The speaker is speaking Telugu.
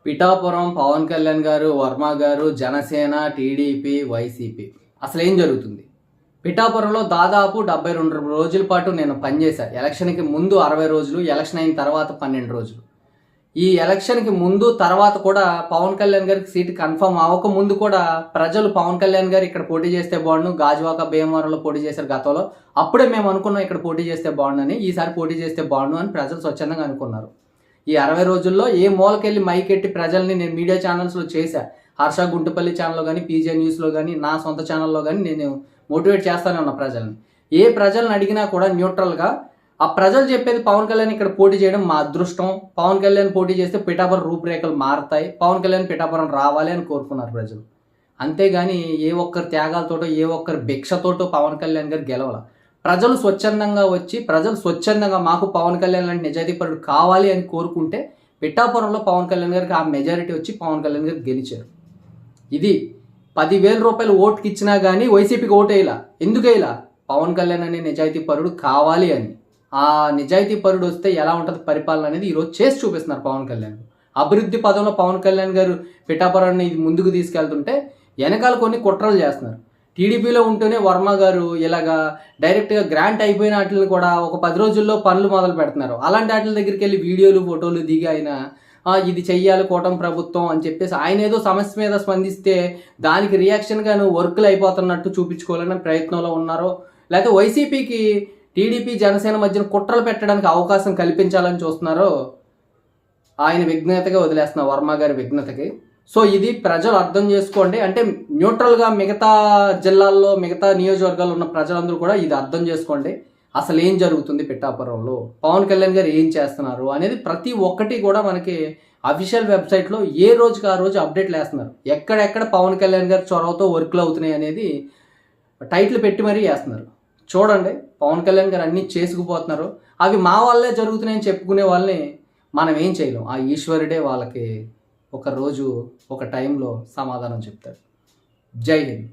పిఠాపురం పవన్ కళ్యాణ్ గారు, వర్మ గారు, జనసేన, టీడీపీ, వైసీపీ అసలు ఏం జరుగుతుంది? పిఠాపురంలో దాదాపు 72 రోజుల పాటు నేను పనిచేశాను. ఎలక్షన్కి ముందు 60 రోజులు, ఎలక్షన్ అయిన తర్వాత 12 రోజులు. ఈ ఎలక్షన్కి ముందు తర్వాత కూడా పవన్ కళ్యాణ్ గారికి సీటు కన్ఫర్మ్ అవ్వక ముందు కూడా ప్రజలు పవన్ కళ్యాణ్ గారు ఇక్కడ పోటీ చేస్తే బాగుండు, గాజువాక భీమవరంలో పోటీ చేశారు గతంలో. అప్పుడే మేము అనుకున్నాం ఇక్కడ పోటీ చేస్తే బాగుండని, ఈసారి పోటీ చేస్తే బాగుండు అని ప్రజలు స్వచ్ఛందంగా అనుకున్నారు. ఈ 60 రోజుల్లో ఏ మూలకెళ్ళి మైకెట్టి ప్రజల్ని నేను మీడియా ఛానల్స్లో చేశా. హర్ష గుంటుపల్లి ఛానల్లో కానీ, పీజే న్యూస్లో కానీ, నా సొంత ఛానల్లో కానీ నేను మోటివేట్ చేస్తానే ఉన్నా ప్రజల్ని. ఏ ప్రజల్ని అడిగినా కూడా న్యూట్రల్గా ఆ ప్రజలు చెప్పేది పవన్ కళ్యాణ్ ఇక్కడ పోటీ చేయడం మా అదృష్టం, పవన్ కళ్యాణ్ పోటీ చేస్తే పిఠాపురం రూపురేఖలు మారుతాయి, పవన్ కళ్యాణ్ పిఠాపురం రావాలి అని కోరుకున్నారు ప్రజలు. అంతేగాని ఏ ఒక్కరి త్యాగాలతోటో ఏ ఒక్కరి భిక్షతోటో పవన్ కళ్యాణ్ గారు గెలవాల. ప్రజలు స్వచ్ఛందంగా వచ్చి ప్రజలు స్వచ్ఛందంగా మాకు పవన్ కళ్యాణ్ లాంటి నిజాయితీపరుడు కావాలి అని కోరుకుంటే పిఠాపురంలో పవన్ కళ్యాణ్ గారికి ఆ మెజారిటీ వచ్చి పవన్ కళ్యాణ్ గారికి గెలిచారు. ఇది 10,000 రూపాయలు ఓటుకి ఇచ్చినా కానీ వైసీపీకి ఓటు వేయాల. ఎందుకు వేయాల? పవన్ కళ్యాణ్ అనే నిజాయితీపరుడు కావాలి అని. ఆ నిజాయితీపరుడు వస్తే ఎలా ఉంటుంది పరిపాలన అనేది ఈరోజు చేసి చూపిస్తున్నారు పవన్ కళ్యాణ్. అభివృద్ధి పదంలో పవన్ కళ్యాణ్ గారు పిఠాపురాన్ని ఇది ముందుకు తీసుకెళ్తుంటే వెనకాల కొన్ని కుట్రలు చేస్తున్నారు. టీడీపీలో ఉంటూనే వర్మ గారు ఇలాగా డైరెక్ట్గా గ్రాంట్ అయిపోయిన వాటిని కూడా ఒక 10 రోజుల్లో పనులు మొదలు పెడుతున్నారు. అలాంటి వాటి దగ్గరికి వెళ్ళి వీడియోలు ఫోటోలు దిగి ఆయన ఇది చెయ్యాలి కూటమి ప్రభుత్వం అని చెప్పేసి ఆయన ఏదో సమస్య మీద స్పందిస్తే దానికి రియాక్షన్గా వర్కులు అయిపోతున్నట్టు చూపించుకోవాలనే ప్రయత్నంలో ఉన్నారో, లేకపోతే వైసీపీకి టీడీపీ జనసేన మధ్యన కుట్రలు పెట్టడానికి అవకాశం కల్పించాలని చూస్తున్నారో ఆయన విఘ్నతగా వదిలేస్తున్నారు, వర్మ గారి విఘ్నతకి. సో ఇది ప్రజలు అర్థం చేసుకోండి. అంటే న్యూట్రల్గా మిగతా జిల్లాల్లో మిగతా నియోజకవర్గాల్లో ఉన్న ప్రజలందరూ కూడా ఇది అర్థం చేసుకోండి. అసలు ఏం జరుగుతుంది పిఠాపురంలో, పవన్ కళ్యాణ్ గారు ఏం చేస్తున్నారు అనేది ప్రతి ఒక్కటి కూడా మనకి అఫీషియల్ వెబ్సైట్లో ఏ రోజుకి ఆ రోజు అప్డేట్లు వేస్తున్నారు. ఎక్కడెక్కడ పవన్ కళ్యాణ్ గారి చొరవతో వర్క్లు అవుతున్నాయి అనేది టైటిల్ పెట్టి మరీ వేస్తున్నారు. చూడండి, పవన్ కళ్యాణ్ గారు అన్నీ చేసుకుపోతున్నారు. అవి మా వల్లే జరుగుతున్నాయని చెప్పుకునే వాళ్ళని మనం ఏం చేయలేం. ఆ ఈశ్వరుడే వాళ్ళకి ఒక రోజు ఒక టైంలో సమాధానం చెప్తాడు. జై హింద్.